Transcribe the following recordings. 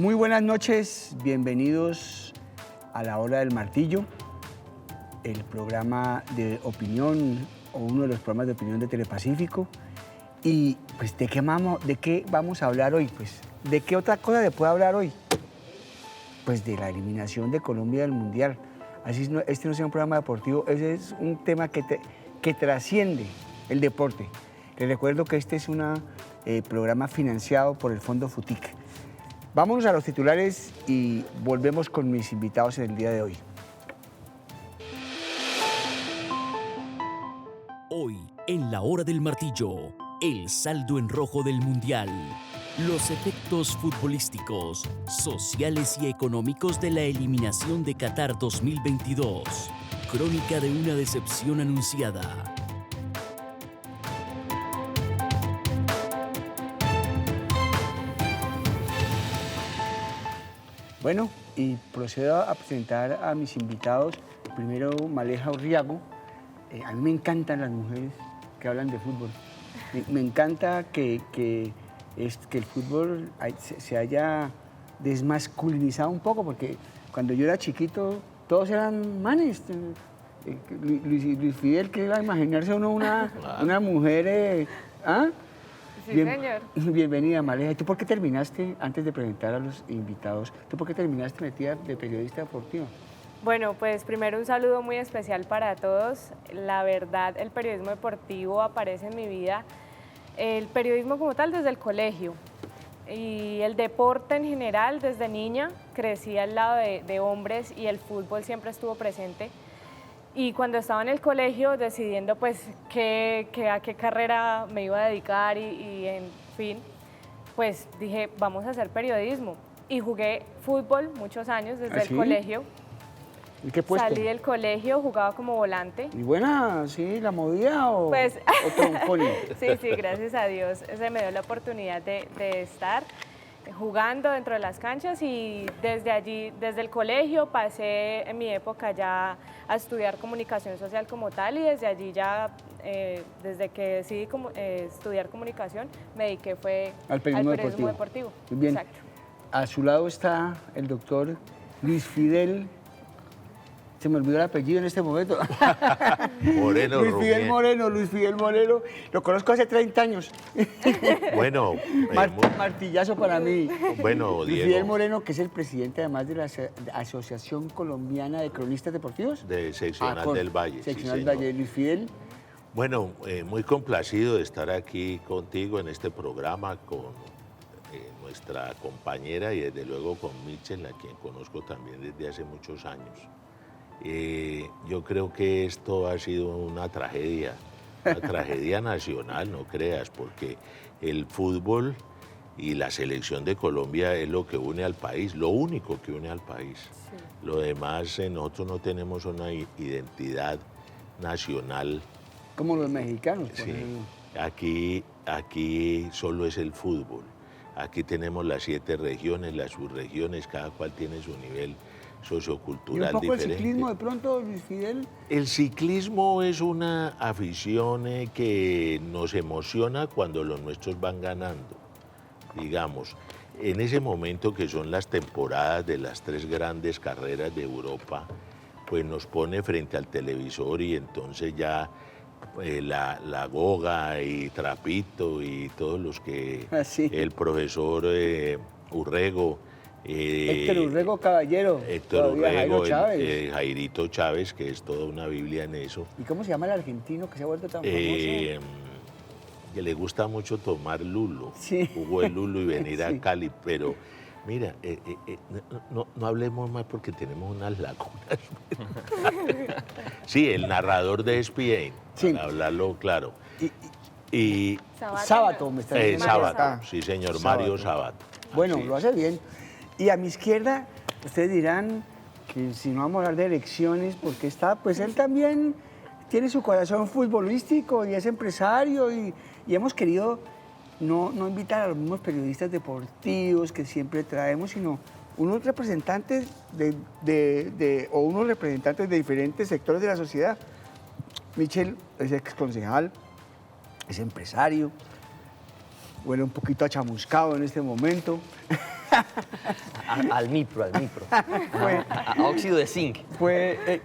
Muy buenas noches, bienvenidos a La Hora del Martillo, el programa de opinión o uno de los programas de opinión de Telepacífico. Y pues, ¿de qué vamos a hablar hoy? Pues, ¿de qué otra cosa se puede hablar hoy? Pues de la eliminación de Colombia del Mundial. Así este no sea un programa deportivo, ese es un tema que trasciende el deporte. Les recuerdo que este es un programa financiado por el Fondo FUTIC. Vámonos a los titulares y volvemos con mis invitados en el día de hoy. Hoy, en La Hora del Martillo, el saldo en rojo del Mundial, los efectos futbolísticos, sociales y económicos de la eliminación de Qatar 2022, crónica de una decepción anunciada. Bueno, y procedo a presentar a mis invitados. Primero, Maleja Urriago. A mí me encantan las mujeres que hablan de fútbol. Me encanta que el fútbol se haya desmasculinizado un poco, porque cuando yo era chiquito todos eran manes. Luis Fidel, que iba a imaginarse uno una mujer... ¿ah? Sí, señor. Bienvenida, Maleja. ¿Y tú por qué terminaste, antes de presentar a los invitados, tú por qué terminaste metida de periodista deportiva? Bueno, pues primero un saludo muy especial para todos. La verdad, el periodismo deportivo aparece en mi vida, el periodismo como tal desde el colegio y el deporte en general desde niña. Crecí al lado de hombres y el fútbol siempre estuvo presente. Y cuando estaba en el colegio decidiendo pues a qué carrera me iba a dedicar y en fin, pues dije, vamos a hacer periodismo. Y jugué fútbol muchos años desde el colegio. ¿Y qué puesto? Salí del colegio, jugaba como volante. ¿Y buena, sí, la movía o troncón? Sí, gracias a Dios se me dio la oportunidad de estar jugando dentro de las canchas y desde allí, desde el colegio, pasé en mi época ya a estudiar comunicación social como tal y desde allí ya, desde que decidí estudiar comunicación, me dediqué al periodismo deportivo. Muy bien. Exacto. A su lado está el doctor Luis Fidel. Se me olvidó el apellido en este momento. Moreno, Luis Fidel Moreno. Lo conozco hace 30 años. Bueno. Martillazo para mí. Bueno, Luis Diego. Fidel Moreno, que es el presidente además de la Asociación Colombiana de Cronistas Deportivos. De Seccional del Valle. Seccional sí, del Valle. Luis Fidel. Bueno, muy complacido de estar aquí contigo en este programa con nuestra compañera y desde luego con Michel, a quien conozco también desde hace muchos años. Yo creo que esto ha sido una tragedia nacional, no creas, porque el fútbol y la selección de Colombia es lo que une al país, lo único que une al país. Sí. Lo demás, nosotros no tenemos una identidad nacional. Como los mexicanos. Sí. Aquí solo es el fútbol. Aquí tenemos las 7 regiones, las subregiones, cada cual tiene su nivel sociocultural diferente. ¿Y un poco diferente. el ciclismo de pronto, Luis Fidel? El ciclismo es una afición que nos emociona cuando los nuestros van ganando. Digamos, en ese momento que son las temporadas de las 3 grandes carreras de Europa, pues nos pone frente al televisor y entonces ya la Goga y Trapito y todos los que el profesor Urrego, Héctor Urrego Caballero, Héctor Urrego, Chávez. Jairito Chávez, que es toda una Biblia en eso. ¿Y cómo se llama el argentino que se ha vuelto tan famoso? Que le gusta mucho tomar lulo, sí. Jugó el lulo y venir a Cali, pero mira, no hablemos más porque tenemos unas lagunas. Sí, el narrador de ESPN, para hablarlo claro. Y Sábato, me está diciendo. Sábato, sí señor, Mario Sábato. Bueno, lo hace bien. Y a mi izquierda, ustedes dirán que si no vamos a hablar de elecciones, porque pues él también tiene su corazón futbolístico y es empresario y hemos querido no invitar a los mismos periodistas deportivos que siempre traemos, sino unos representantes o unos representantes de diferentes sectores de la sociedad. Michel es exconcejal, es empresario, huele un poquito achamuscado en este momento. Al mipro. A óxido de zinc.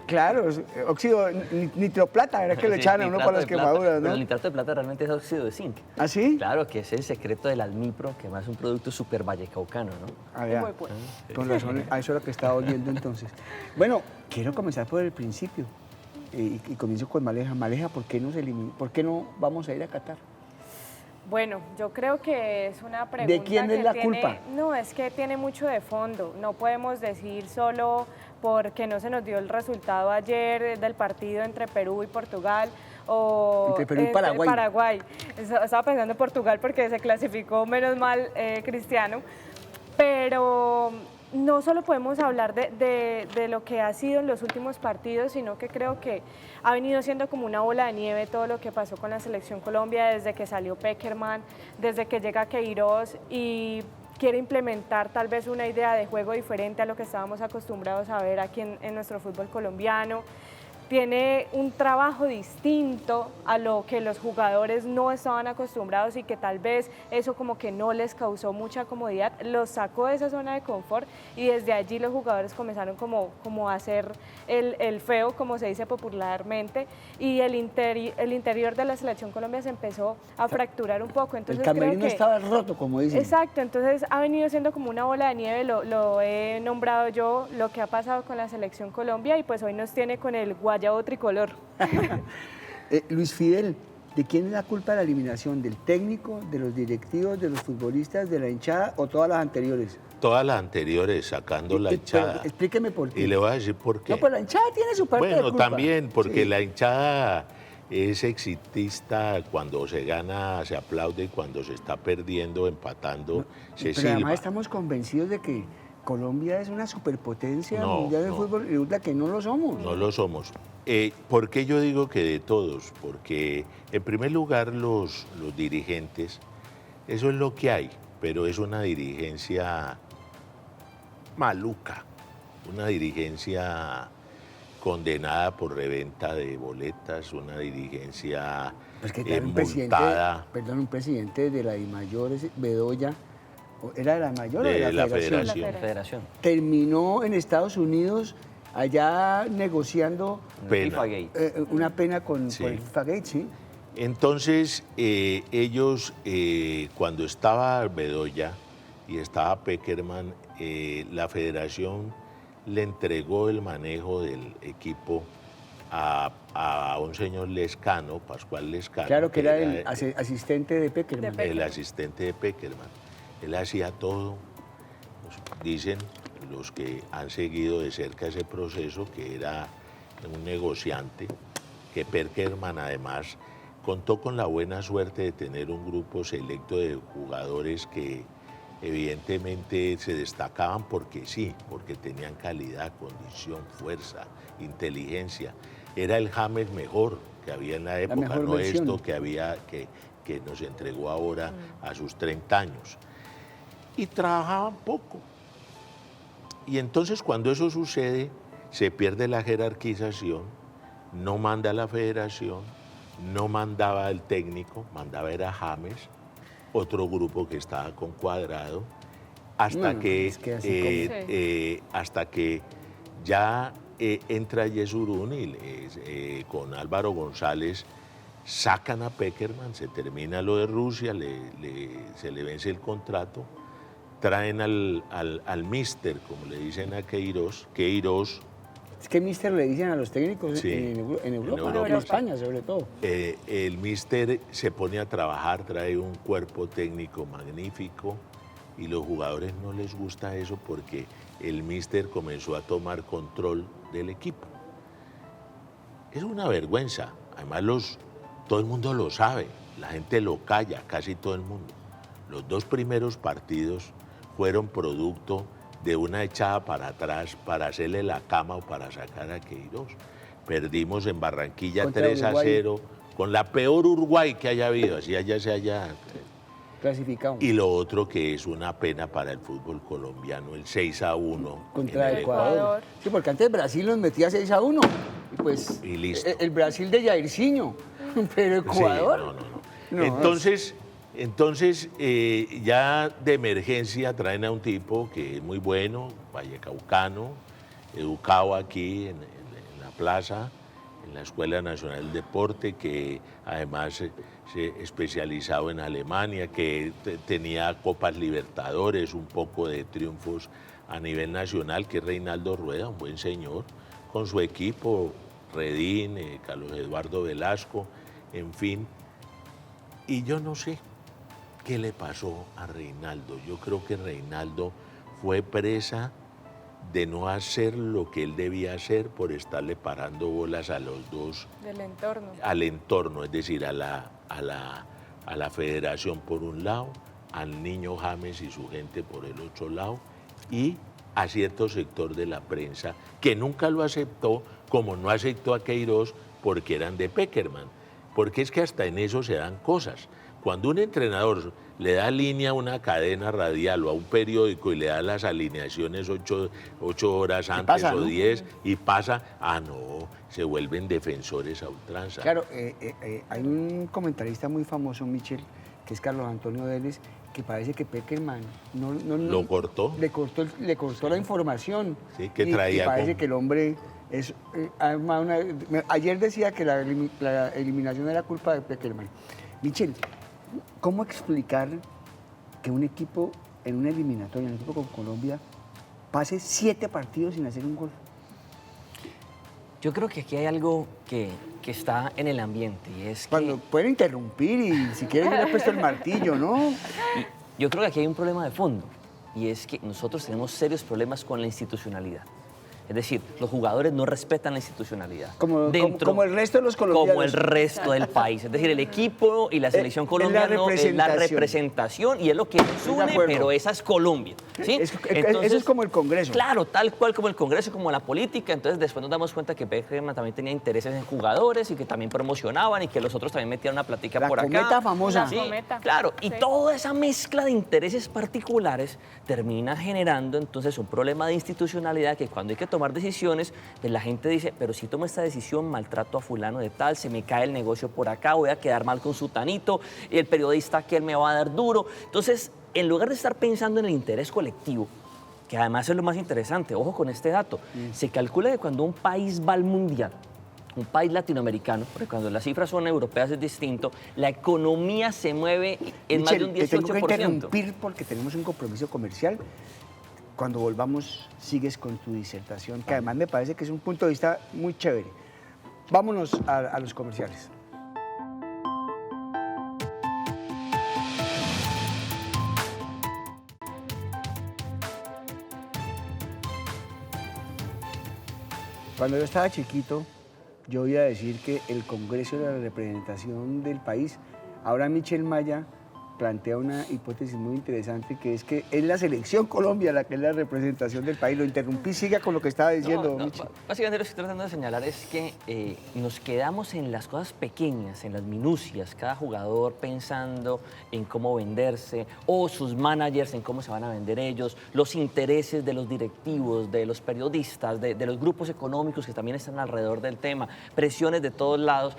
Claro, óxido nitroplata, era que le echaban a uno para las quemaduras, ¿no? Pero el nitrato de plata realmente es óxido de zinc. ¿Ah, sí? Claro, que es el secreto del almipro, que más es un producto súper vallecaucano, ¿no? Ah, ya. Muy bueno. Con razón, a eso es lo que estaba oyendo entonces. Bueno, quiero comenzar por el principio. Y comienzo con Maleja. Maleja, ¿por qué no vamos a ir a Qatar? Bueno, yo creo que es una pregunta. ¿De quién es la culpa? No, es que tiene mucho de fondo. No podemos decir solo porque no se nos dio el resultado ayer del partido entre Perú y Portugal o entre Perú y Paraguay. Estaba pensando en Portugal porque se clasificó menos mal Cristiano, pero no solo podemos hablar de lo que ha sido en los últimos partidos, sino que creo que ha venido siendo como una bola de nieve todo lo que pasó con la Selección Colombia desde que salió Pekerman, desde que llega Queiroz y quiere implementar tal vez una idea de juego diferente a lo que estábamos acostumbrados a ver aquí en nuestro fútbol colombiano. Tiene un trabajo distinto a lo que los jugadores no estaban acostumbrados y que tal vez eso como que no les causó mucha comodidad, los sacó de esa zona de confort y desde allí los jugadores comenzaron como a hacer el feo, como se dice popularmente, y el interior de la Selección Colombia se empezó a fracturar un poco. Entonces, el camerino estaba roto, como dicen. Exacto, entonces ha venido siendo como una bola de nieve, lo he nombrado yo, lo que ha pasado con la Selección Colombia y pues hoy nos tiene con el guayabo tricolor. Luis Fidel, ¿de quién es la culpa de la eliminación? ¿Del técnico, de los directivos, de los futbolistas, de la hinchada o todas las anteriores? Todas las anteriores, sacando la hinchada. Pero explíqueme por qué. Y le voy a decir por qué. No, pues la hinchada tiene su parte de Bueno, culpa. también, porque Sí. la hinchada es exitista, cuando se gana se aplaude y cuando se está perdiendo, empatando, se Pero además silba. estamos convencidos de que Colombia es una superpotencia No, mundial de no. fútbol y resulta que no lo somos. No lo somos. ¿Por qué yo digo que de todos? Porque en primer lugar los dirigentes, eso es lo que hay, pero es una dirigencia maluca, una dirigencia condenada por reventa de boletas, una dirigencia Pues que tal un presidente, montada un presidente de la DIMAYOR, Bedoya, ¿era de la DIMAYOR o de de la Federación? federación. Federación. Terminó en Estados Unidos allá negociando Pena. FIFA Gate. una pena con Sí. el FIFA Gate, ¿sí? Entonces, ellos, cuando estaba Bedoya y estaba Pekerman, la federación le entregó el manejo del equipo a un señor Lescano, Pascual Lescano. Claro que era el asistente de Pekerman. el asistente de Pekerman. Él hacía todo. Pues, dicen los que han seguido de cerca ese proceso que era un negociante, que Pekerman además contó con la buena suerte de tener un grupo selecto de jugadores que evidentemente se destacaban porque sí, porque tenían calidad, condición, fuerza, inteligencia. Era el James mejor que había en la época, mejor no versión. esto que había que nos entregó ahora a sus 30 años. Y trabajaban poco. Y entonces cuando eso sucede, se pierde la jerarquización, no manda la federación, no mandaba el técnico, mandaba era James, otro grupo que estaba con Cuadrado, hasta No, que, es que así hasta que ya entra Yesurún y con Álvaro González sacan a Pekerman, se termina lo de Rusia, se le vence el contrato, traen al míster, como le dicen a Queiroz. Es que mister le dicen a los técnicos Sí, en Europa, Europa. en España sobre todo. El míster se pone a trabajar, trae un cuerpo técnico magnífico y los jugadores no les gusta eso porque el míster comenzó a tomar control del equipo. Es una vergüenza, además todo el mundo lo sabe, la gente lo calla, casi todo el mundo. Los dos primeros partidos fueron producto de una echada para atrás para hacerle la cama o para sacar a Queiroz. Perdimos en Barranquilla Contra 3-0, con la peor Uruguay que haya habido, así allá se haya... Clasificado. Y lo otro que es una pena para el fútbol colombiano, el 6-1. Contra en Ecuador. Sí, porque antes Brasil nos metía 6-1. Y pues Y listo. el Brasil de Jairzinho. Pero Sí, Ecuador. no. Entonces, Entonces, ya de emergencia traen a un tipo que es muy bueno, vallecaucano, educado aquí en la plaza, en la Escuela Nacional del Deporte, que además se especializado en Alemania, que tenía Copas Libertadores, un poco de triunfos a nivel nacional, que es Reinaldo Rueda, un buen señor, con su equipo, Redín, Carlos Eduardo Velasco, en fin. Y yo no sé qué le pasó a Reinaldo. Yo creo que Reinaldo fue presa de no hacer lo que él debía hacer por estarle parando bolas a los dos. Del entorno. Al entorno, es decir, a la federación por un lado, al niño James y su gente por el otro lado, y a cierto sector de la prensa que nunca lo aceptó, como no aceptó a Queiroz porque eran de Pekerman. Porque es que hasta en eso se dan cosas. Cuando un entrenador le da línea a una cadena radial o a un periódico y le da las alineaciones 8 horas antes pasa, o ¿no? 10 y pasa, se vuelven defensores a ultranza. Claro, hay un comentarista muy famoso, Michel, que es Carlos Antonio Vélez, que parece que Pekerman ¿Lo cortó? Le cortó la información. Sí, que traía y parece con- que el hombre es... ayer decía que la eliminación era culpa de Pekerman. Michel, ¿cómo explicar que un equipo en una eliminatoria, un equipo con Colombia, pase 7 partidos sin hacer un gol? Yo creo que aquí hay algo que está en el ambiente y es que... Cuando pueden interrumpir y si quieren yo le he puesto el martillo, ¿no? Yo creo que aquí hay un problema de fondo y es que nosotros tenemos serios problemas con la institucionalidad. Es decir, los jugadores no respetan la institucionalidad. Como el resto de los colombianos. Como el resto del país. Es decir, el equipo y la selección colombiana es la representación y es lo que nos de une, acuerdo. pero esa es Colombia. ¿sí? Eso es como el Congreso. Claro, tal cual como el Congreso, como la política. Entonces después nos damos cuenta que Pekerman también tenía intereses en jugadores y que también promocionaban y que los otros también metían una platica La por acá. cometa famosa. Sí, La cometa. claro. Y Sí. toda esa mezcla de intereses particulares termina generando entonces un problema de institucionalidad que cuando hay que tomar decisiones, pues la gente dice, pero si tomo esta decisión, maltrato a fulano de tal, se me cae el negocio por acá, voy a quedar mal con sutanito, y el periodista aquel me va a dar duro. Entonces, en lugar de estar pensando en el interés colectivo, que además es lo más interesante, ojo con este dato, se calcula que cuando un país va al mundial, un país latinoamericano, porque cuando las cifras son europeas es distinto, la economía se mueve en más de un Michel, te tengo que 18%. interrumpir porque tenemos un compromiso comercial. Cuando volvamos, sigues con tu disertación, que además me parece que es un punto de vista muy chévere. Vámonos a los comerciales. Cuando yo estaba chiquito, yo oía decir que el Congreso era la representación del país. Ahora Michel Maya plantea una hipótesis muy interesante, que es que es la selección Colombia la que es la representación del país. Lo interrumpí, siga con lo que estaba diciendo, Michel. Básicamente lo que estoy tratando de señalar es que nos quedamos en las cosas pequeñas, en las minucias, cada jugador pensando en cómo venderse, o sus managers en cómo se van a vender ellos, los intereses de los directivos, de los periodistas, de los grupos económicos que también están alrededor del tema, presiones de todos lados,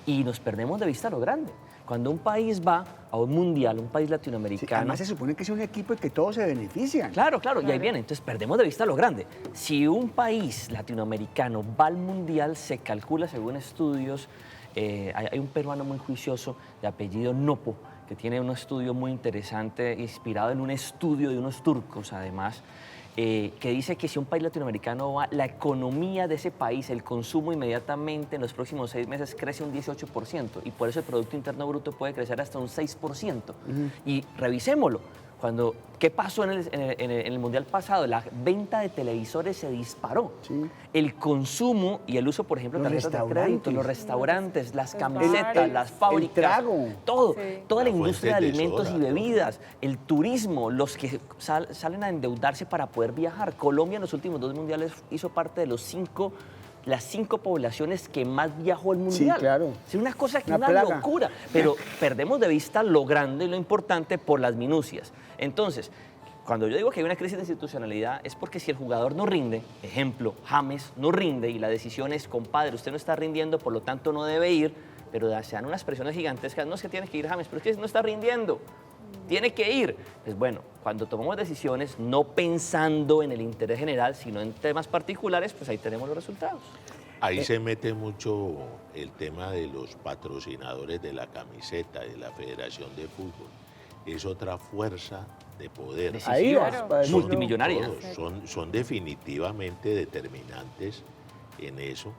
y nos perdemos de vista lo grande. Cuando un país va a un mundial, un país Sí, latinoamericano... además se supone que es un equipo y que todos se benefician. Claro, y ahí viene. Entonces perdemos de vista lo grande. Si un país latinoamericano va al mundial, se calcula según estudios, hay un peruano muy juicioso de apellido Nopo, que tiene un estudio muy interesante, inspirado en un estudio de unos turcos además, que dice que si un país latinoamericano va, la economía de ese país, el consumo inmediatamente en los próximos 6 meses crece un 18%, y por eso el Producto Interno Bruto puede crecer hasta un 6%. Y revisémoslo. ¿Qué pasó en el Mundial pasado? La venta de televisores se disparó. Sí. El consumo y el uso, por ejemplo, de Los tarjetas de crédito, los restaurantes, las Los camisetas, bares. las fábricas, el trago. todo, Sí. toda la La industria de fuente de alimentos soda, y todo. bebidas, el turismo, los que salen a endeudarse para poder viajar. Colombia en los últimos 2 mundiales hizo parte de las 5 poblaciones que más viajó al mundial. claro. Es una cosa que es Una una plaga. locura, pero perdemos de vista lo grande y lo importante por las minucias. Entonces, cuando yo digo que hay una crisis de institucionalidad es porque si el jugador no rinde, ejemplo, James no rinde y la decisión es, compadre, usted no está rindiendo, por lo tanto no debe ir, pero se dan unas presiones gigantescas, no es que tiene que ir James, pero es que no está rindiendo, tiene que ir. Pues bueno, cuando tomamos decisiones no pensando en el interés general, sino en temas particulares, pues ahí tenemos los resultados. Ahí se mete mucho el tema de los patrocinadores de la camiseta de la Federación de Fútbol. Es otra fuerza de poder. Ahí vas, Claro. para decirlo. Multimillonaria. Son definitivamente determinantes en eso.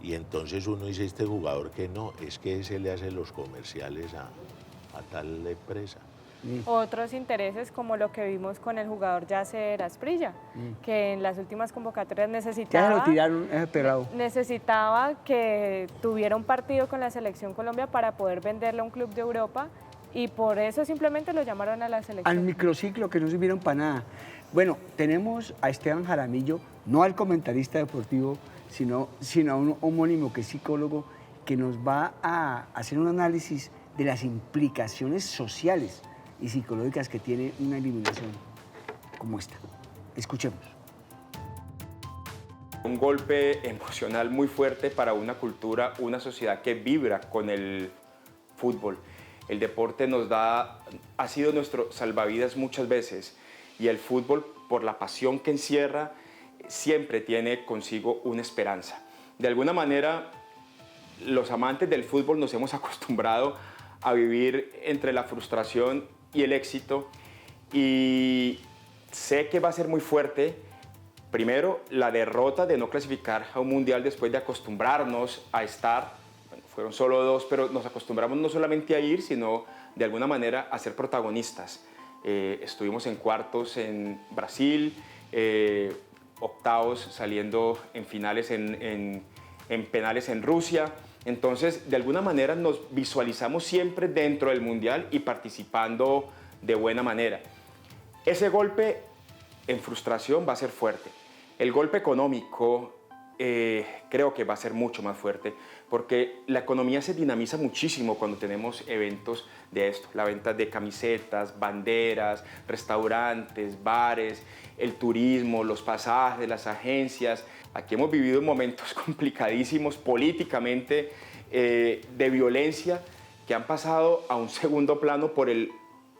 Y entonces uno dice, este jugador que no, es que ese le hace los comerciales a tal empresa. Otros intereses como lo que vimos con el jugador Yasser Asprilla, que en las últimas convocatorias Ya se lo necesitaba tiraron, ese pelado. que tuviera un partido con la Selección Colombia para poder venderle a un club de Europa y por eso simplemente lo llamaron a la Al selección. microciclo que no sirvieron para nada. Bueno, tenemos a Esteban Jaramillo, no al comentarista deportivo, sino a un homónimo que es psicólogo, que nos va a hacer un análisis de las implicaciones sociales y psicológicas que tiene una eliminación como esta. Escuchemos. Un golpe emocional muy fuerte para una cultura, una sociedad que vibra con el fútbol. El deporte ha sido nuestro salvavidas muchas veces y el fútbol, por la pasión que encierra, siempre tiene consigo una esperanza. De alguna manera, los amantes del fútbol nos hemos acostumbrado a vivir entre la frustración y el éxito y sé que va a ser muy fuerte. Primero, la derrota de no clasificar a un mundial después de acostumbrarnos a estar, bueno, fueron solo 2, pero nos acostumbramos no solamente a ir, sino de alguna manera a ser protagonistas. Estuvimos en cuartos en Brasil, octavos saliendo en finales en penales en Rusia. Entonces, de alguna manera nos visualizamos siempre dentro del mundial y participando de buena manera. Ese golpe en frustración va a ser fuerte. El golpe económico creo que va a ser mucho más fuerte porque la economía se dinamiza muchísimo cuando tenemos eventos de esto. La venta de camisetas, banderas, restaurantes, bares, el turismo, los pasajes, las agencias. Aquí hemos vivido momentos complicadísimos políticamente, de violencia, que han pasado a un segundo plano por el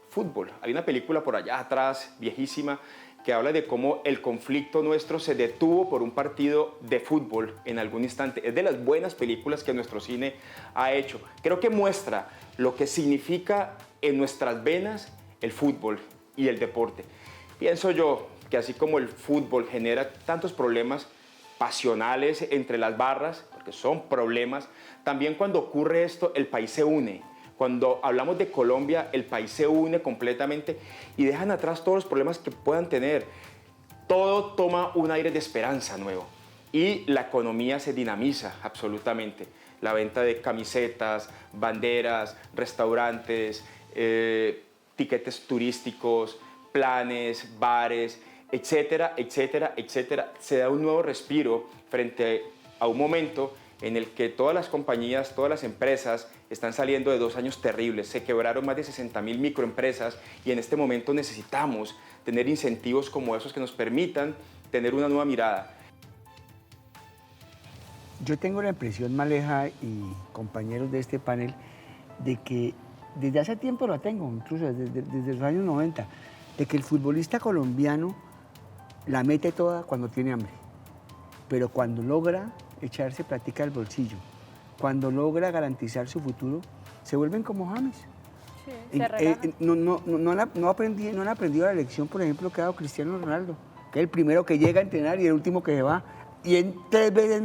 fútbol. Hay una película por allá atrás, viejísima, que habla de cómo el conflicto nuestro se detuvo por un partido de fútbol en algún instante. Es de las buenas películas que nuestro cine ha hecho. Creo que muestra lo que significa en nuestras venas el fútbol y el deporte. Pienso yo que así como el fútbol genera tantos problemas pasionales entre las barras, porque son problemas, también cuando ocurre esto el país se une. Cuando hablamos de Colombia, el país se une completamente y dejan atrás todos los problemas que puedan tener. Todo toma un aire de esperanza nuevo y la economía se dinamiza absolutamente. La venta de camisetas, banderas, restaurantes, tiquetes turísticos, planes, bares, etcétera, etcétera, etcétera. Se da un nuevo respiro frente a un momento en el que todas las compañías, todas las empresas están saliendo de 2 años terribles. Se quebraron más de 60.000 microempresas y en este momento necesitamos tener incentivos como esos que nos permitan tener una nueva mirada. Yo tengo la impresión, Maleja y compañeros de este panel, de que desde hace tiempo la tengo, incluso desde los años 90, de que el futbolista colombiano la mete toda cuando tiene hambre, pero cuando logra echarse plática al bolsillo, cuando logra garantizar su futuro, se vuelven como James. Sí, se relajan. No han aprendido la lección, por ejemplo, que ha dado Cristiano Ronaldo, que es el primero que llega a entrenar y el último que se va, y es 3 veces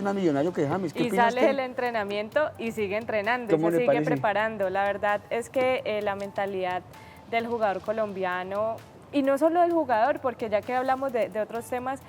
más millonario que James. ¿Qué Y opina sale usted? del entrenamiento y sigue entrenando, y ¿Cómo se le sigue parece? preparando. La verdad es que la mentalidad del jugador colombiano, y no solo del jugador, porque ya que hablamos de otros temas,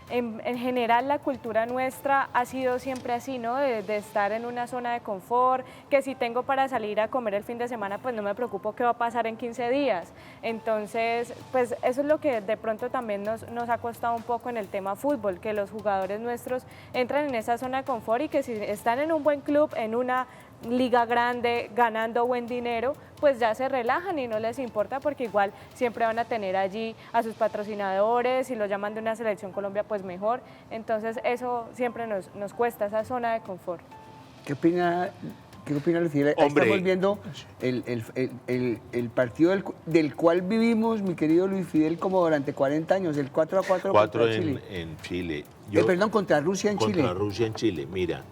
en general la cultura nuestra ha sido siempre así, ¿no? De estar en una zona de confort, que si tengo para salir a comer el fin de semana, pues no me preocupo qué va a pasar en 15 días. Entonces, pues eso es lo que de pronto también nos ha costado un poco en el tema fútbol, que los jugadores nuestros entran en esa zona de confort y que si están en un buen club, en una liga grande, ganando buen dinero, pues ya se relajan y no les importa porque igual siempre van a tener allí a sus patrocinadores, si los llaman de una selección Colombia, pues mejor. Entonces eso siempre nos cuesta, esa zona de confort. ¿Qué opina Luis Fidel? Ahí Hombre. estamos viendo el partido del cual vivimos, mi querido Luis Fidel, como durante 40 años, el 4-4 4 contra Chile. en Chile. Perdón, contra Rusia en Chile. Contra Rusia en Chile. Mira,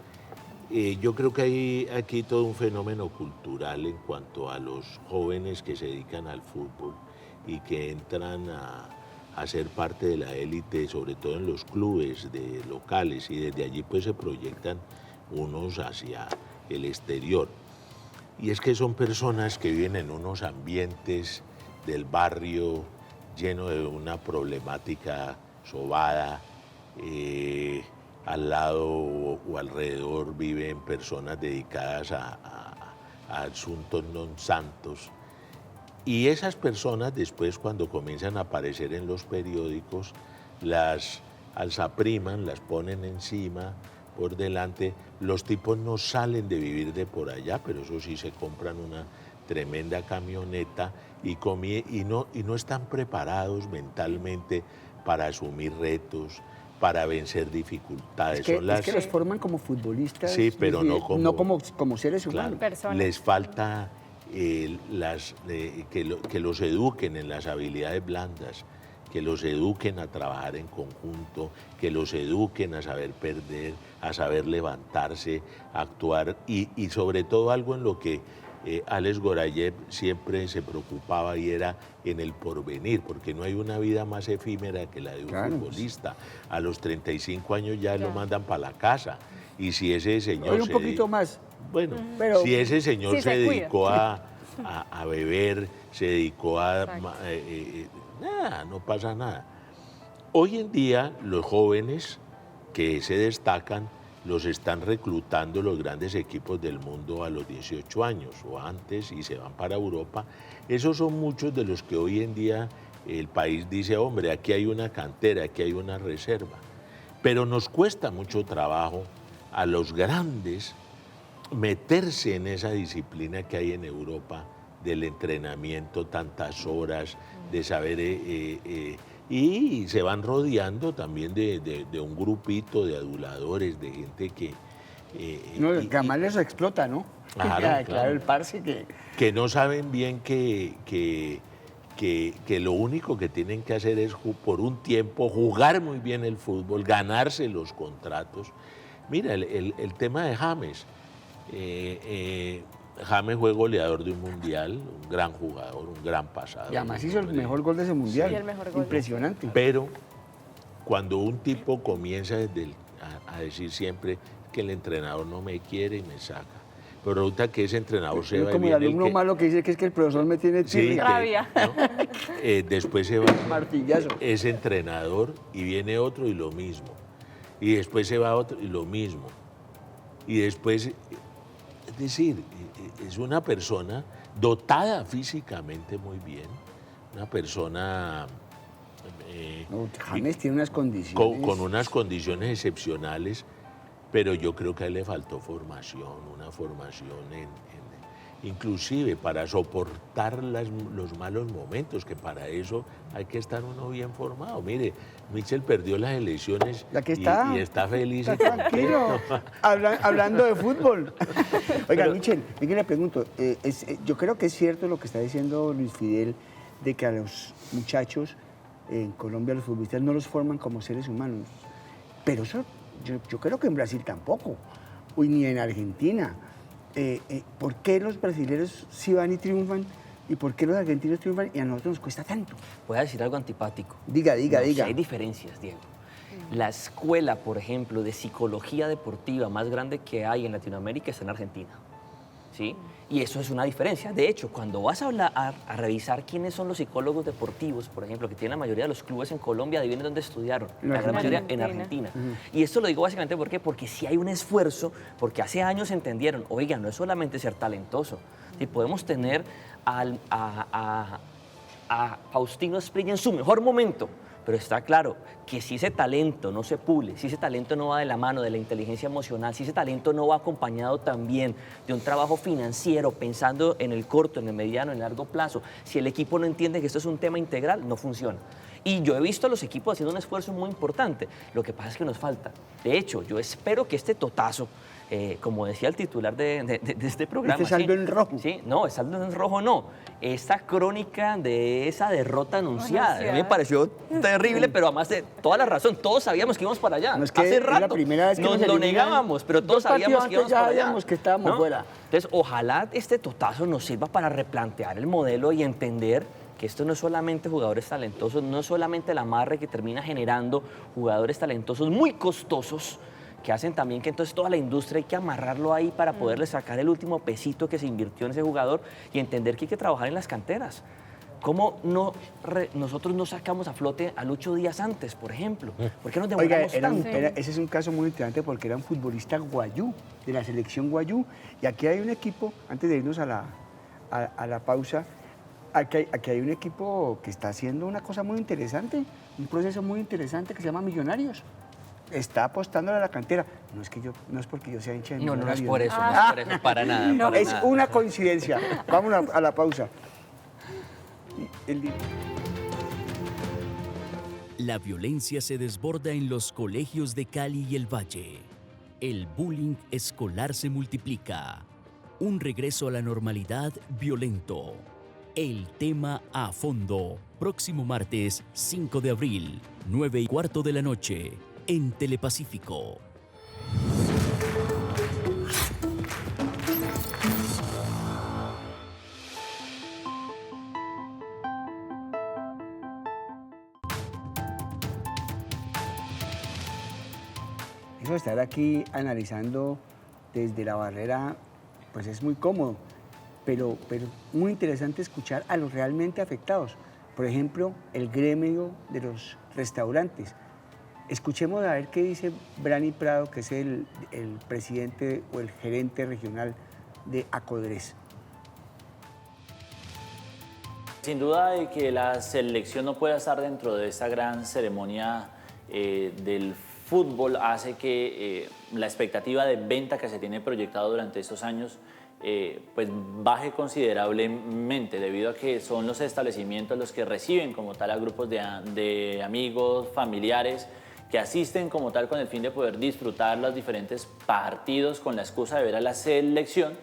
yo creo que hay aquí todo un fenómeno cultural en cuanto a los jóvenes que se dedican al fútbol y que entran a ser parte de la élite, sobre todo en los clubes locales, y desde allí pues se proyectan unos hacia el exterior. Y es que son personas que viven en unos ambientes del barrio lleno de una problemática sobada. Al lado o alrededor viven personas dedicadas a asuntos non santos. Y esas personas después, cuando comienzan a aparecer en los periódicos, las alzapriman, las ponen encima, por delante. Los tipos no salen de vivir de por allá, pero eso sí, se compran una tremenda camioneta y no están preparados mentalmente para asumir retos, para vencer dificultades. Es que los forman como futbolistas. Sí, pero no como seres humanos. Personas. Les falta que los eduquen en las habilidades blandas, que los eduquen a trabajar en conjunto, que los eduquen a saber perder, a saber levantarse, a actuar y sobre todo algo en lo que Alex Gorayev siempre se preocupaba, y era en el porvenir, porque no hay una vida más efímera que la de un futbolista. A los 35 años ya lo mandan para la casa, y si ese señor... un poquito más. Bueno, pero si ese señor sí, se dedicó cuida. a beber, se dedicó a... nada, no pasa nada. Hoy en día los jóvenes que se destacan los están reclutando los grandes equipos del mundo a los 18 años o antes, y se van para Europa. Esos son muchos de los que hoy en día el país dice, hombre, aquí hay una cantera, aquí hay una reserva. Pero nos cuesta mucho trabajo a los grandes meterse en esa disciplina que hay en Europa del entrenamiento, tantas horas, de saber... y se van rodeando también de un grupito de aduladores, de gente que... que además les explota, ¿no? Claro, el parce que no saben bien que lo único que tienen que hacer es por un tiempo jugar muy bien el fútbol, ganarse los contratos. Mira, el tema de James. James fue goleador de un mundial, un gran jugador, un gran pasador. Y además hizo el mejor gol de ese mundial. Sí, el mejor gol. Impresionante. Pero cuando un tipo comienza a decir siempre que el entrenador no me quiere y me saca, pero resulta que ese entrenador se va y como viene el alumno malo que dice que es que el profesor me tiene sí, rabia. ¿no? Después se va martillazo. ese entrenador y viene otro y lo mismo. Y después se va otro y lo mismo. Y después, es decir, es una persona dotada físicamente muy bien, una persona... James tiene unas condiciones... Con unas condiciones excepcionales, pero yo creo que a él le faltó formación, una formación inclusive para soportar los malos momentos, que para eso hay que estar uno bien formado. Mire, Michel perdió las elecciones y está feliz. Está tranquilo, hablando de fútbol. Oiga, Michel, le pregunto, yo creo que es cierto lo que está diciendo Luis Fidel, de que a los muchachos en Colombia, los futbolistas no los forman como seres humanos. Pero eso, yo creo que en Brasil tampoco, ni en Argentina. ¿Por qué los brasileños sí van y triunfan y por qué los argentinos triunfan y a nosotros nos cuesta tanto? Voy a decir algo antipático. Diga. Sí, hay diferencias, Diego. La escuela, por ejemplo, de psicología deportiva más grande que hay en Latinoamérica está en Argentina, ¿sí? Y eso es una diferencia. De hecho, cuando vas a revisar quiénes son los psicólogos deportivos, por ejemplo, que tienen la mayoría de los clubes en Colombia, adivinen dónde estudiaron. La gran mayoría en Argentina. Y esto lo digo básicamente porque sí hay un esfuerzo, porque hace años entendieron, oiga, no es solamente ser talentoso, si podemos tener a Faustino Asprilla en su mejor momento, pero está claro que si ese talento no se pule, si ese talento no va de la mano de la inteligencia emocional, si ese talento no va acompañado también de un trabajo financiero, pensando en el corto, en el mediano, en el largo plazo, si el equipo no entiende que esto es un tema integral, no funciona. Y yo he visto a los equipos haciendo un esfuerzo muy importante. Lo que pasa es que nos falta. De hecho, yo espero que este totazo, como decía el titular de este programa... Este saldo en rojo. Sí, no, el saldo en rojo no. Esta crónica de esa derrota anunciada. A mí me pareció terrible, pero además de toda la razón. Todos sabíamos que íbamos para allá. No, es que hace es la rato. primera vez que nos nos lo eliminan. negábamos, pero todos sabíamos que íbamos ya para allá. sabíamos que estábamos fuera. Entonces, ojalá este totazo nos sirva para replantear el modelo y entender que esto no es solamente jugadores talentosos, no es solamente el amarre que termina generando jugadores talentosos muy costosos, que hacen también que entonces toda la industria hay que amarrarlo ahí para poderle sacar el último pesito que se invirtió en ese jugador y entender que hay que trabajar en las canteras. ¿Cómo nosotros no sacamos a flote a Lucho Díaz antes, por ejemplo? ¿Por qué nos demoramos tanto? Ese es un caso muy interesante porque era un futbolista guayú, de la selección guayú. Y aquí hay un equipo, antes de irnos a la pausa, aquí hay un equipo que está haciendo una cosa muy interesante, un proceso muy interesante que se llama Millonarios. Está apostándole a la cantera. No es porque yo sea hincha de No, Millonarios. no es por eso, no es por eso, para nada. No, para es nada. una coincidencia. Vamos a la pausa. La violencia se desborda en los colegios de Cali y el Valle. El bullying escolar se multiplica. Un regreso a la normalidad violento. El tema a fondo. Próximo martes 5 de abril, 9:15 de la noche, en Telepacífico. Eso de estar aquí analizando desde la barrera, pues es muy cómodo, pero muy interesante escuchar a los realmente afectados. Por ejemplo, el gremio de los restaurantes. Escuchemos a ver qué dice Brani Prado, que es el presidente o el gerente regional de Acodres. Sin duda de que la selección no pueda estar dentro de esta gran ceremonia del fútbol hace que la expectativa de venta que se tiene proyectado durante estos años pues baje considerablemente debido a que son los establecimientos los que reciben como tal a grupos de amigos, familiares que asisten como tal con el fin de poder disfrutar los diferentes partidos con la excusa de ver a la selección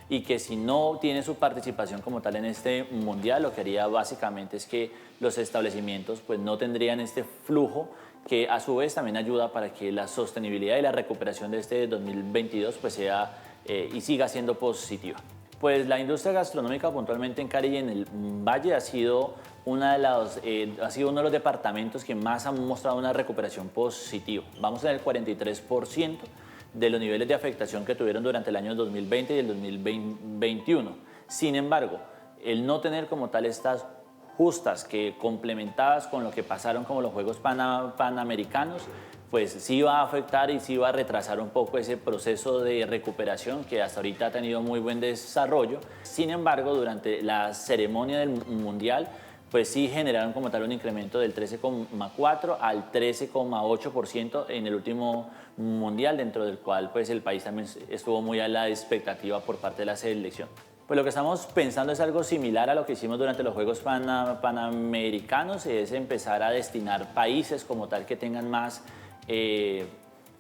y que si no tiene su participación como tal en este mundial, lo que haría básicamente es que los establecimientos pues no tendrían este flujo que a su vez también ayuda para que la sostenibilidad y la recuperación de este 2022 pues sea y siga siendo positiva. Pues la industria gastronómica puntualmente en Cali y en el Valle ha sido uno de los departamentos que más han mostrado una recuperación positiva. Vamos en el 43% de los niveles de afectación que tuvieron durante el año 2020 y el 2021. Sin embargo, el no tener como tal estas justas que complementadas con lo que pasaron como los Juegos Panamericanos, pues sí va a afectar y sí va a retrasar un poco ese proceso de recuperación que hasta ahorita ha tenido muy buen desarrollo. Sin embargo, durante la ceremonia del Mundial, pues sí generaron como tal un incremento del 13,4 al 13,8% en el último Mundial, dentro del cual pues el país también estuvo muy a la expectativa por parte de la selección. Pues lo que estamos pensando es algo similar a lo que hicimos durante los Juegos Panamericanos, es empezar a destinar países como tal que tengan más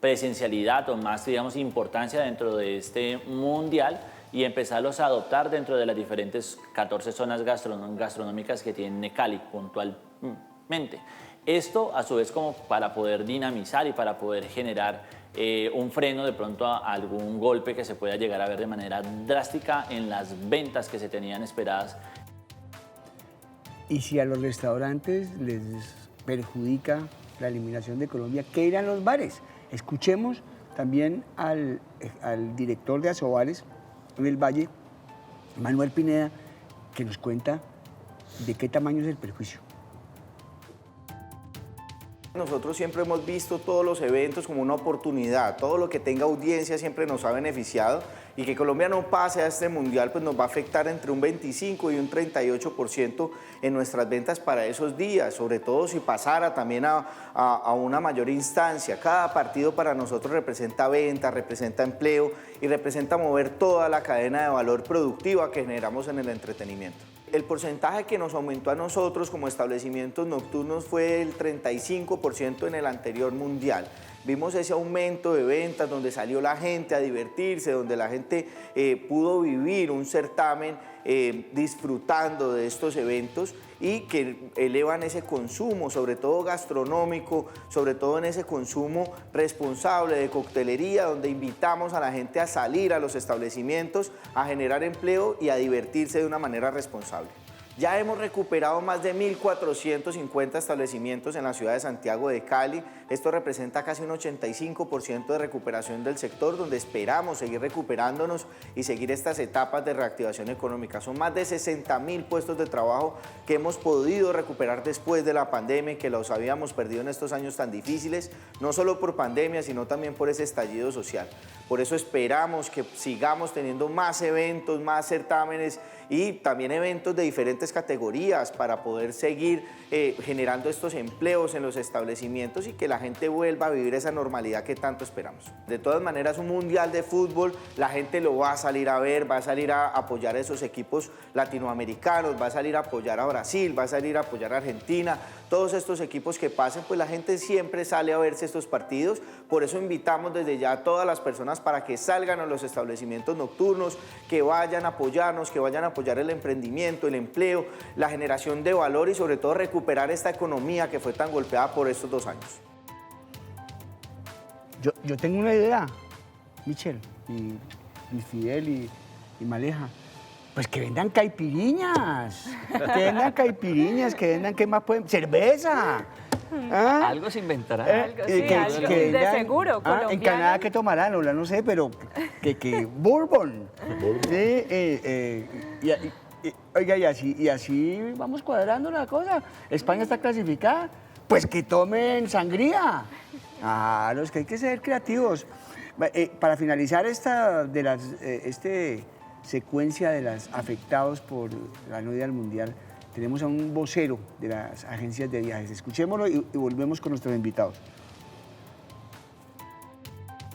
presencialidad o más, digamos, importancia dentro de este mundial y empezarlos a adoptar dentro de las diferentes 14 zonas gastronómicas que tiene Cali puntualmente. Esto a su vez como para poder dinamizar y para poder generar un freno de pronto a algún golpe que se pueda llegar a ver de manera drástica en las ventas que se tenían esperadas. Y si a los restaurantes les perjudica la eliminación de Colombia, ¿qué irán los bares? Escuchemos también al director de Asobares en el Valle, Manuel Pineda, que nos cuenta de qué tamaño es el perjuicio. Nosotros siempre hemos visto todos los eventos como una oportunidad, todo lo que tenga audiencia siempre nos ha beneficiado y que Colombia no pase a este mundial pues nos va a afectar entre un 25 y un 38% en nuestras ventas para esos días, sobre todo si pasara también a una mayor instancia. Cada partido para nosotros representa venta, representa empleo y representa mover toda la cadena de valor productiva que generamos en el entretenimiento. el porcentaje que nos aumentó a nosotros como establecimientos nocturnos fue el 35% en el anterior mundial. Vimos ese aumento de ventas donde salió la gente a divertirse, donde la gente pudo vivir un certamen disfrutando de estos eventos y que elevan ese consumo, sobre todo gastronómico, sobre todo en ese consumo responsable de coctelería, donde invitamos a la gente a salir a los establecimientos, a generar empleo y a divertirse de una manera responsable. Ya hemos recuperado más de 1.450 establecimientos en la ciudad de Santiago de Cali. Esto representa casi un 85% de recuperación del sector, donde esperamos seguir recuperándonos y seguir estas etapas de reactivación económica. Son más de 60.000 puestos de trabajo que hemos podido recuperar después de la pandemia y que los habíamos perdido en estos años tan difíciles, no solo por pandemia, sino también por ese estallido social. Por eso esperamos que sigamos teniendo más eventos, más certámenes y también eventos de diferentes categorías para poder seguir generando estos empleos en los establecimientos y que la gente vuelva a vivir esa normalidad que tanto esperamos. De todas maneras, un mundial de fútbol, la gente lo va a salir a ver, va a salir a apoyar a esos equipos latinoamericanos, va a salir a apoyar a Brasil, va a salir a apoyar a Argentina. Todos estos equipos que pasen, pues la gente siempre sale a verse estos partidos. Por eso invitamos desde ya a todas las personas para que salgan a los establecimientos nocturnos, que vayan a apoyarnos, que vayan a apoyar el emprendimiento, el empleo, la generación de valor y sobre todo recuperar esta economía que fue tan golpeada por estos 2 años. Yo tengo una idea, Michel, y Fidel y Maleja. Pues que vendan caipiriñas, que vendan, ¿qué más pueden? ¡Cerveza! ¿Ah? Algo se inventará. Algo, sí, algo de seguro, colombiano. En Canadá, ¿qué tomarán? Ola, no sé, pero que bourbon. Sí, oiga, y así vamos cuadrando la cosa. España está clasificada, pues que tomen sangría. Ah, los que hay que ser creativos. Para finalizar esta secuencia de los afectados por la no ida al Mundial, tenemos a un vocero de las agencias de viajes. Escuchémoslo y volvemos con nuestros invitados.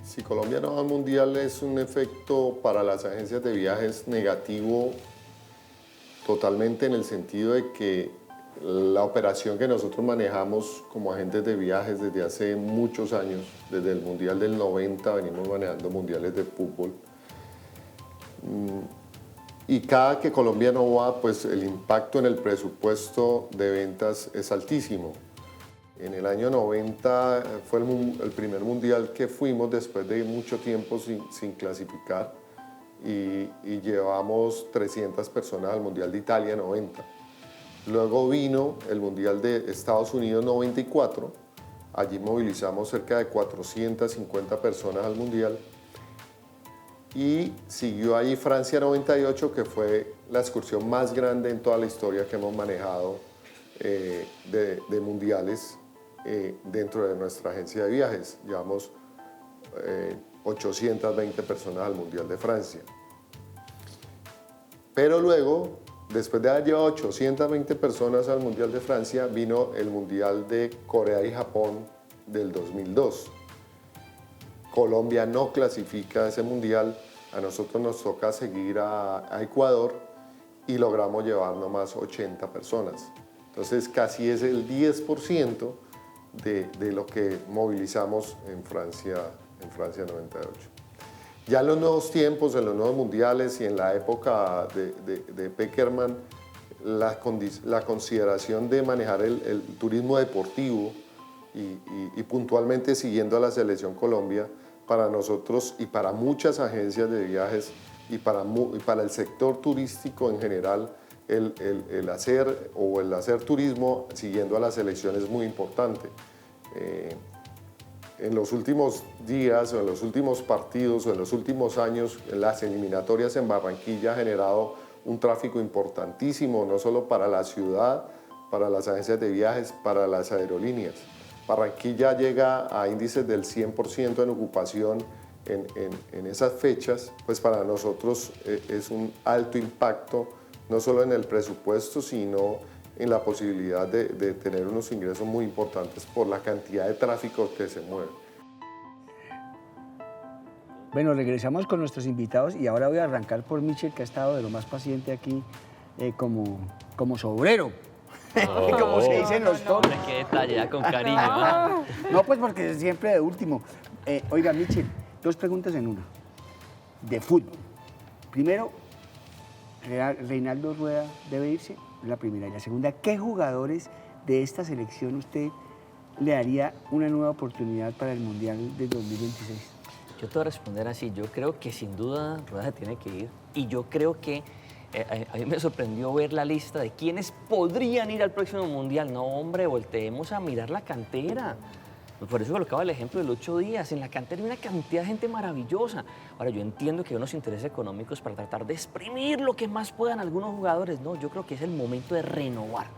Si Colombia no va al Mundial es un efecto para las agencias de viajes negativo totalmente, en el sentido de que la operación que nosotros manejamos como agentes de viajes desde hace muchos años, desde el Mundial del 90 venimos manejando mundiales de fútbol, y cada que Colombia no va, pues el impacto en el presupuesto de ventas es altísimo. En el año 90 fue el primer mundial que fuimos después de mucho tiempo sin clasificar y llevamos 300 personas al Mundial de Italia 90. Luego vino el Mundial de Estados Unidos 94, allí movilizamos cerca de 450 personas al Mundial. Y siguió ahí Francia 98, que fue la excursión más grande en toda la historia que hemos manejado de mundiales dentro de nuestra agencia de viajes. Llevamos 820 personas al Mundial de Francia. Pero luego, después de haber llevado 820 personas al Mundial de Francia, vino el Mundial de Corea y Japón del 2002. Colombia no clasifica a ese mundial, a nosotros nos toca seguir a Ecuador y logramos llevar nomás 80 personas. Entonces casi es el 10% de lo que movilizamos en Francia 98. Ya en los nuevos tiempos, en los nuevos mundiales y en la época de Peckerman, la consideración de manejar el turismo deportivo y puntualmente siguiendo a la Selección Colombia, para nosotros y para muchas agencias de viajes y para el sector turístico en general, el hacer turismo siguiendo a la selección es muy importante. En los últimos días o en los últimos partidos o en los últimos años, las eliminatorias en Barranquilla ha generado un tráfico importantísimo, no solo para la ciudad, para las agencias de viajes, para las aerolíneas. Barranquilla llega a índices del 100% en ocupación en esas fechas, pues para nosotros es un alto impacto, no solo en el presupuesto, sino en la posibilidad de tener unos ingresos muy importantes por la cantidad de tráfico que se mueve. Bueno, regresamos con nuestros invitados y ahora voy a arrancar por Michel, que ha estado de lo más paciente aquí como sobrero, como se dice en los toros. Hombre, qué detalle, ya con cariño. ¿Ah? No, pues porque siempre de último. Oiga, Michel, 2 preguntas en una. De fútbol. Primero, Reinaldo Rueda debe irse, la primera. Y la segunda, ¿qué jugadores de esta selección usted le daría una nueva oportunidad para el Mundial de 2026? Yo te voy a responder así. Yo creo que sin duda Rueda se tiene que ir. Y yo creo que a mí me sorprendió ver la lista de quiénes podrían ir al próximo Mundial. No, hombre, volteemos a mirar la cantera. Por eso colocaba el ejemplo del 8 días. En la cantera hay una cantidad de gente maravillosa. Ahora, yo entiendo que hay unos intereses económicos para tratar de exprimir lo que más puedan algunos jugadores. No, yo creo que es el momento de renovar.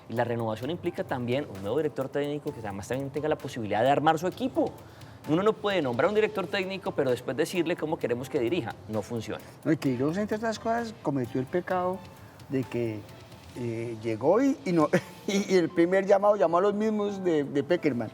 Y la renovación implica también un nuevo director técnico que además también tenga la posibilidad de armar su equipo. Uno no puede nombrar un director técnico, pero después decirle cómo queremos que dirija. No funciona. No, y Queiroz, entre otras cosas, cometió el pecado de que llegó y el primer llamado llamó a los mismos de Peckerman.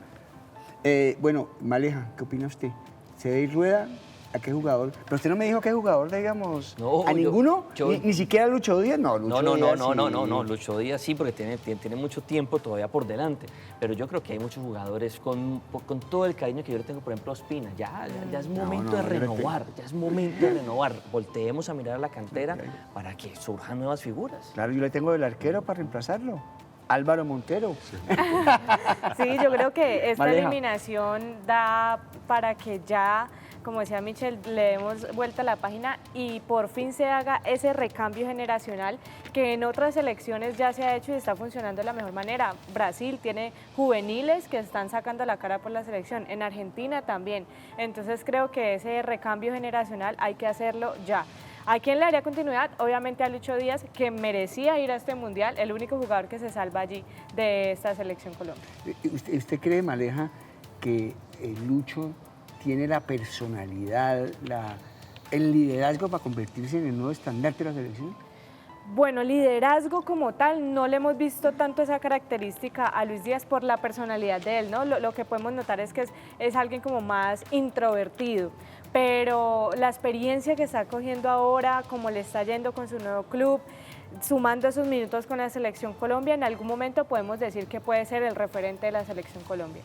Bueno, Maleja, ¿qué opina usted? ¿Se debe ir Rueda? ¿A qué jugador? Pero usted no me dijo qué jugador, digamos. No, ¿A ninguno? Ni siquiera Lucho Díaz. No, Lucho Díaz no, Lucho Díaz sí, porque tiene mucho tiempo todavía por delante. Pero yo creo que hay muchos jugadores con todo el cariño que yo le tengo, por ejemplo, a Ospina. Ya es momento de renovar, ya es momento de renovar. Volteemos a mirar a la cantera para que surjan nuevas figuras. Claro, yo le tengo el arquero para reemplazarlo. Álvaro Montero. Sí, yo creo que esta Maleja. eliminación da para que ya, como decía Michel, le demos vuelta a la página y por fin se haga ese recambio generacional que en otras selecciones ya se ha hecho y está funcionando de la mejor manera. Brasil tiene juveniles que están sacando la cara por la selección, en Argentina también. Entonces creo que ese recambio generacional hay que hacerlo ya. ¿A quién le daría continuidad? Obviamente a Lucho Díaz, que merecía ir a este Mundial, el único jugador que se salva allí de esta selección Colombia. ¿Usted cree, Maleja, que Lucho tiene la personalidad, el liderazgo para convertirse en el nuevo estandarte de la selección? Bueno, liderazgo como tal, no le hemos visto tanto esa característica a Luis Díaz por la personalidad de él, ¿no? Lo que podemos notar es que es alguien como más introvertido, pero la experiencia que está cogiendo ahora, como le está yendo con su nuevo club, sumando esos minutos con la Selección Colombia, en algún momento podemos decir que puede ser el referente de la Selección Colombia.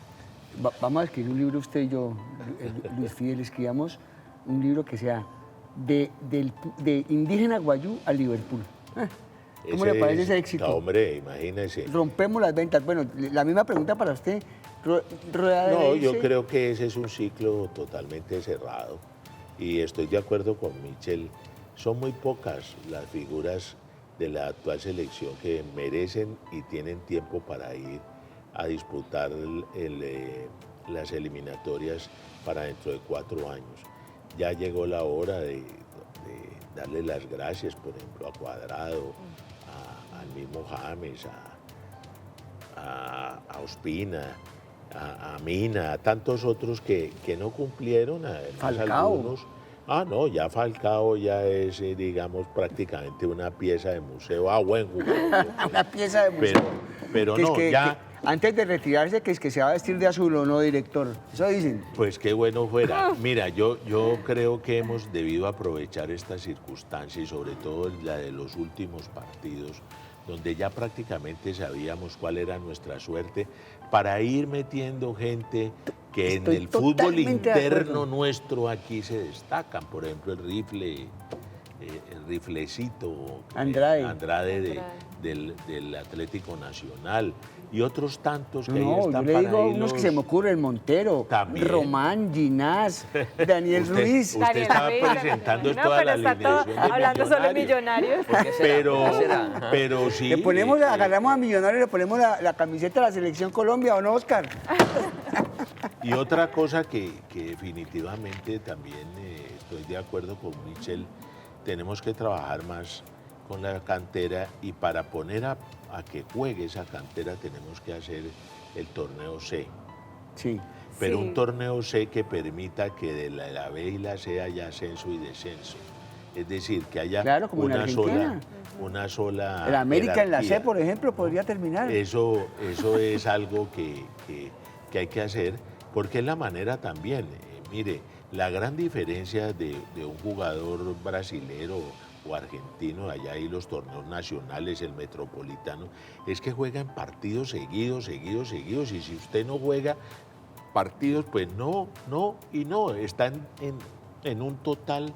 Vamos a escribir un libro, usted y yo, Luis Fidel, escribamos un libro que sea de indígena guayú a Liverpool. ¿Cómo le parece ese éxito? No, hombre, imagínese. Rompemos las ventas. Bueno, la misma pregunta para usted. No, yo creo que ese es un ciclo totalmente cerrado y estoy de acuerdo con Michel. Son muy pocas las figuras de la actual selección que merecen y tienen tiempo para ir a disputar las eliminatorias para dentro de 4 años. Ya llegó la hora de darle las gracias, por ejemplo, a Cuadrado, al mismo James, a Ospina, a Mina, a tantos otros que no cumplieron, además Falcao. algunos. No, ya Falcao ya es, digamos, prácticamente una pieza de museo. Buen jugador. Una pieza de museo. Pero que no, ya... Antes de retirarse, que se va a vestir de azul o no, director. Eso dicen. Pues qué bueno fuera. Mira, yo creo que hemos debido aprovechar esta circunstancia y sobre todo la de los últimos partidos, donde ya prácticamente sabíamos cuál era nuestra suerte, para ir metiendo gente que Estoy en el fútbol totalmente de interno acuerdo. nuestro aquí se destacan. Por ejemplo, el riflecito Andrade. del Atlético Nacional y otros tantos que ahí No, están yo le para digo irlos. unos que se me ocurren, Montero, También. Román, Ginás, Daniel Ruiz. Usted estaba presentando no, toda pero la está todo alineación de hablando solo de Millonarios. ¿Por qué será? Pero, ¿Por qué será? Ajá. pero sí. Le ponemos, agarramos a Millonarios, le ponemos la camiseta de la Selección Colombia, ¿o no, Oscar? Y otra cosa que definitivamente también estoy de acuerdo con Michel, tenemos que trabajar más con la cantera y para poner a que juegue esa cantera tenemos que hacer el torneo C. Sí. Pero Sí. un torneo C que permita que de la B y la C haya ascenso y descenso. Es decir, que haya Claro, como en Argentina. una sola El América en la C, jerarquía. por ejemplo, podría terminar. Eso es algo que hay que hacer, porque es la manera también. Mire, la gran diferencia de un jugador brasilero o argentino, allá hay los torneos nacionales, el metropolitano, es que juegan partidos seguidos, y si usted no juega partidos, pues no, están en un total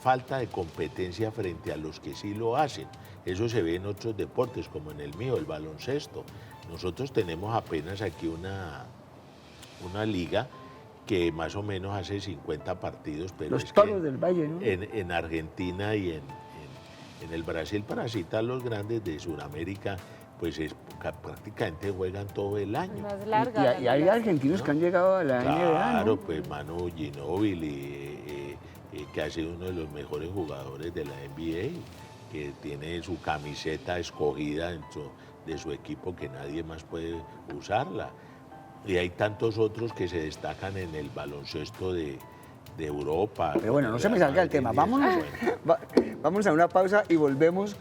falta de competencia frente a los que sí lo hacen. Eso se ve en otros deportes, como en el mío, el baloncesto. Nosotros tenemos apenas aquí una liga que más o menos hace 50 partidos, pero los Toros del Valle, ¿no? En Argentina y en el Brasil, para citar los grandes de Sudamérica, pues prácticamente juegan todo el año. Más larga. Y hay argentinos, ¿no?, que han llegado a la NBA, Claro, ¿no? pues Manu Ginóbili, que ha sido uno de los mejores jugadores de la NBA, que tiene su camiseta escogida dentro de su equipo que nadie más puede usarla. Y hay tantos otros que se destacan en el baloncesto de Europa. Pero bueno, no se me salga el tema. Vámonos a una pausa y volvemos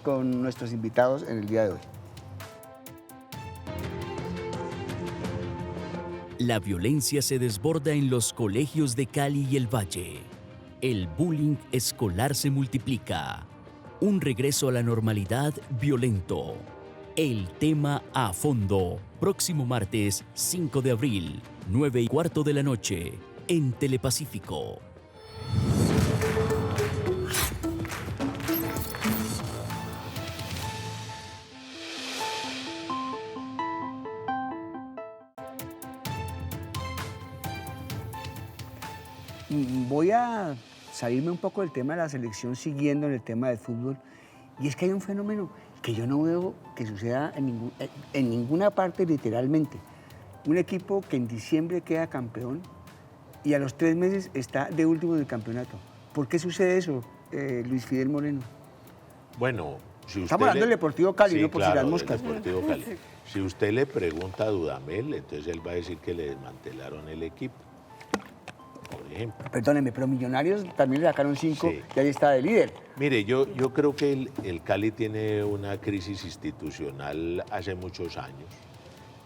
con nuestros invitados en el día de hoy. La violencia se desborda en los colegios de Cali y el Valle. El bullying escolar se multiplica. Un regreso a la normalidad violento. El tema a fondo. Próximo martes 5 de abril, 9:15 de la noche, en Telepacífico. Voy a salirme un poco del tema de la selección siguiendo en el tema del fútbol. Y es que hay un fenómeno que yo no veo que suceda en ninguna parte literalmente. Un equipo que en diciembre queda campeón y a los 3 meses está de último en el campeonato. ¿Por qué sucede eso, Luis Fidel Moreno? Bueno, si usted estamos hablando del Deportivo Cali, sí, no por claro, si las moscas. del Deportivo Cali. Si usted le pregunta a Dudamel, entonces él va a decir que le desmantelaron el equipo, por ejemplo. Perdóneme, pero Millonarios también le sacaron 5 Sí. y ahí está de líder. Mire, yo creo que el Cali tiene una crisis institucional hace muchos años.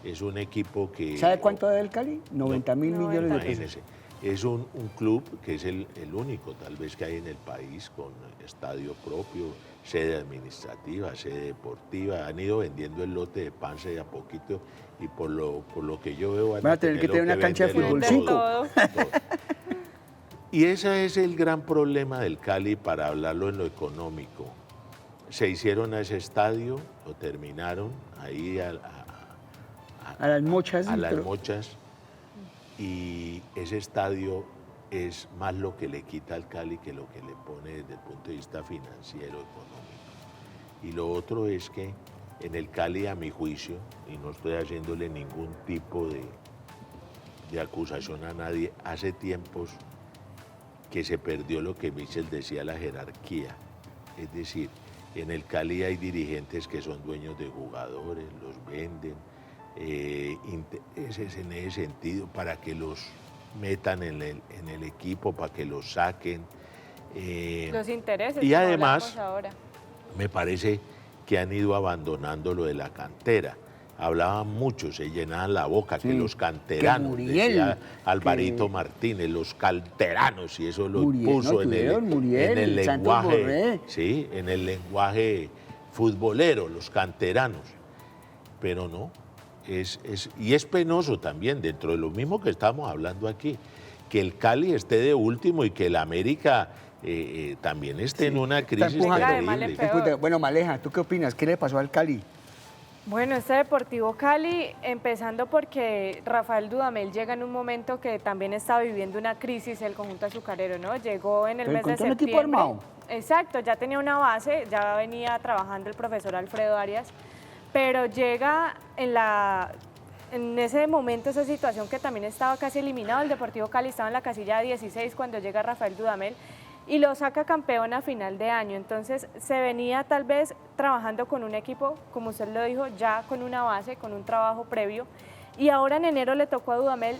Es un equipo que... ¿Sabe cuánto debe el Cali? 90.000 millones de pesos. Imagínese, es un club que es el único tal vez que hay en el país con estadio propio, sede administrativa, sede deportiva. Han ido vendiendo el lote de Panza de a poquito y por lo que yo veo... Van a tener que tener una cancha de fútbol 5. Y ese es el gran problema del Cali para hablarlo en lo económico. Se hicieron a ese estadio, lo terminaron ahí a las mochas. A las mochas. Y ese estadio es más lo que le quita al Cali que lo que le pone desde el punto de vista financiero, económico. Y lo otro es que en el Cali, a mi juicio, y no estoy haciéndole ningún tipo de acusación a nadie, hace tiempos que se perdió lo que Michel decía, la jerarquía. Es decir, en el Cali hay dirigentes que son dueños de jugadores, los venden, es en ese sentido, para que los metan en el equipo, para que los saquen. Los intereses. Y además, ahora. me parece que han ido abandonando lo de la cantera. Hablaban mucho, se llenaban la boca, sí, que los canteranos, Muriel, decía Alvarito Martínez, los canteranos, y eso lo puso no, en el lenguaje, sí, en el lenguaje futbolero, los canteranos. Pero no, y es penoso también, dentro de lo mismo que estamos hablando aquí, que el Cali esté de último y que el América también esté en una crisis terrible. Bueno, Maleja, ¿tú qué opinas? ¿Qué le pasó al Cali? Bueno, este Deportivo Cali, empezando porque Rafael Dudamel llega en un momento que también está viviendo una crisis el conjunto azucarero, ¿no? Llegó en el mes de septiembre. ¿Un equipo armado? Exacto, ya tenía una base, ya venía trabajando el profesor Alfredo Arias, pero llega en ese momento, esa situación que también estaba casi eliminado, el Deportivo Cali estaba en la casilla 16 cuando llega Rafael Dudamel, y lo saca campeón a final de año. Entonces se venía tal vez trabajando con un equipo, como usted lo dijo, ya con una base, con un trabajo previo, y ahora en enero le tocó a Dudamel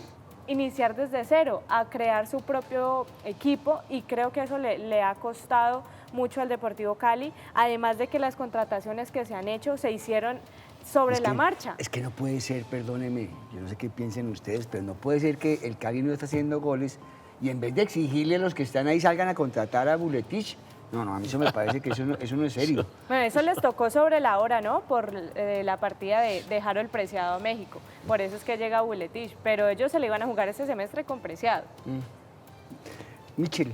iniciar desde cero, a crear su propio equipo, y creo que eso le ha costado mucho al Deportivo Cali, además de que las contrataciones que se han hecho se hicieron sobre la marcha. Es que no puede ser, perdóneme, yo no sé qué piensen ustedes, pero no puede ser que el Cali no está haciendo goles y en vez de exigirle a los que están ahí salgan a contratar a Buletich, No, a mí eso me parece que eso no es serio. Bueno, eso les tocó sobre la hora, ¿no? Por la partida de Harold Preciado a México. Por eso es que llega Buletich. Pero ellos se le iban a jugar este semestre con Preciado. Michel,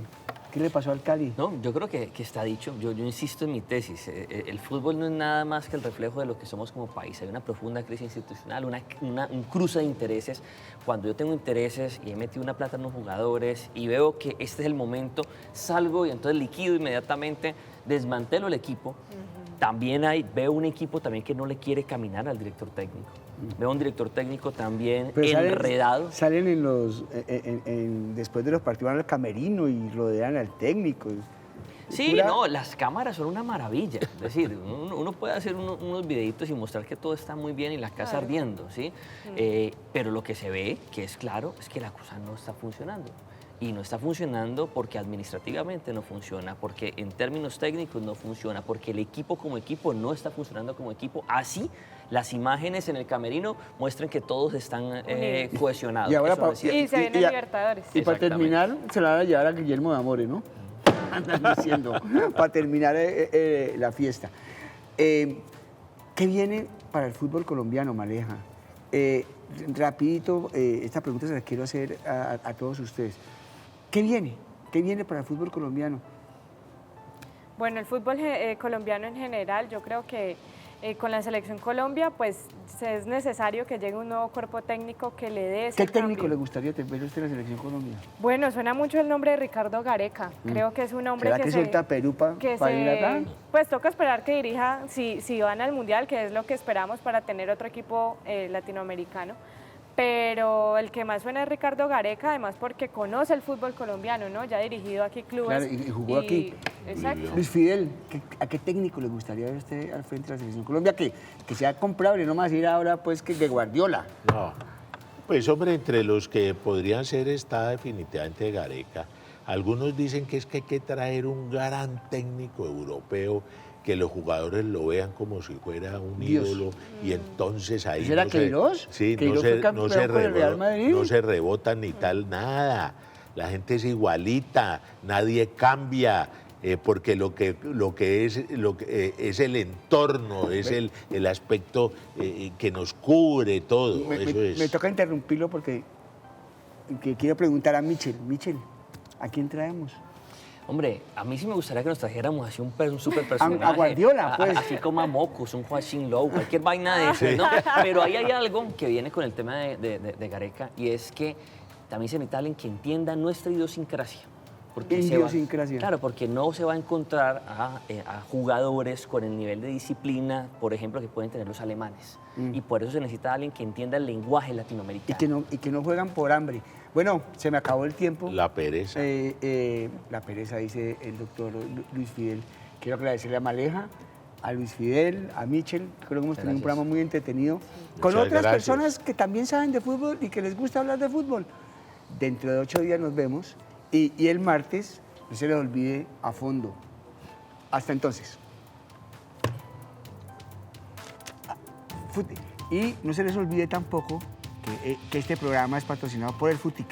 ¿qué le pasó al Cali? No, yo creo que está dicho. Yo insisto en mi tesis. El fútbol no es nada más que el reflejo de lo que somos como país. Hay una profunda crisis institucional, un cruce de intereses. Cuando yo tengo intereses y he metido una plata en los jugadores y veo que este es el momento, salgo y entonces liquido inmediatamente, desmantelo el equipo. También veo un equipo también que no le quiere caminar al director técnico. Veo un director técnico también enredado. Salen después de los partidos van al camerino y rodean al técnico. Sí, no, las cámaras son una maravilla. Es decir, uno puede hacer unos videitos y mostrar que todo está muy bien y la casa ardiendo, ¿sí? Pero lo que se ve, que es claro, es que la cosa no está funcionando. Y no está funcionando porque administrativamente no funciona, porque en términos técnicos no funciona, porque el equipo como equipo no está funcionando como equipo. Así, las imágenes en el camerino muestran que todos están cohesionados. Y, ahora y se vienen Libertadores. Y para terminar, se la van a llevar a Guillermo de Amore, ¿no? Andan diciendo, para terminar la fiesta. ¿Qué viene para el fútbol colombiano, Maleja? Rapidito, esta pregunta se la quiero hacer a todos ustedes. ¿Qué viene? ¿Qué viene para el fútbol colombiano? Bueno, el fútbol colombiano en general, yo creo que con la Selección Colombia, pues es necesario que llegue un nuevo cuerpo técnico que le dé ese ¿Qué técnico cambio. le gustaría ver usted en la Selección Colombia? Bueno, suena mucho el nombre de Ricardo Gareca. Creo que es un hombre ¿Será que suelta Perú para ir acá? Pues toca esperar que dirija, si van al Mundial, que es lo que esperamos para tener otro equipo latinoamericano. Pero el que más suena es Ricardo Gareca, además porque conoce el fútbol colombiano, ¿no? Ya ha dirigido aquí clubes. Claro, y jugó aquí. Exacto. Luis Fidel, ¿a qué técnico le gustaría ver usted al frente de la Selección Colombia? Que sea comprable, no más ir ahora pues que de Guardiola. No, pues hombre, entre los que podrían ser está definitivamente Gareca. Algunos dicen que es que hay que traer un gran técnico europeo que los jugadores lo vean como si fuera un ídolo y entonces ahí ¿Será Queiroz? Sí, ¿Queiroz fue campeón con el Real Madrid? no se rebotan ni tal nada. La gente es igualita, nadie cambia. Porque lo que es el entorno, es el aspecto que nos cubre todo. Me toca interrumpirlo porque quiero preguntar a Michel. Michel, ¿a quién traemos? Hombre, a mí sí me gustaría que nos trajéramos así un super personaje. A Guardiola, pues. Así como a Mocus, un Joachim Low, cualquier vaina de eso, ¿no? Pero ahí hay algo que viene con el tema de Gareca y es que también se necesita alguien que entienda nuestra idiosincrasia. Idiosincrasia. Claro, porque no se va a encontrar a jugadores con el nivel de disciplina, por ejemplo, que pueden tener los alemanes. Y por eso se necesita alguien que entienda el lenguaje latinoamericano. Y que no juegan por hambre. Bueno, se me acabó el tiempo. La pereza. La pereza, dice el doctor Luis Fidel. Quiero agradecerle a Maleja, a Luis Fidel, a Michel. Creo que hemos tenido un programa muy entretenido. Con Muchas otras gracias. personas que también saben de fútbol y que les gusta hablar de fútbol. Dentro de 8 días nos vemos. Y el martes, no se les olvide a fondo. Hasta entonces. Y no se les olvide tampoco que este programa es patrocinado por el Futic.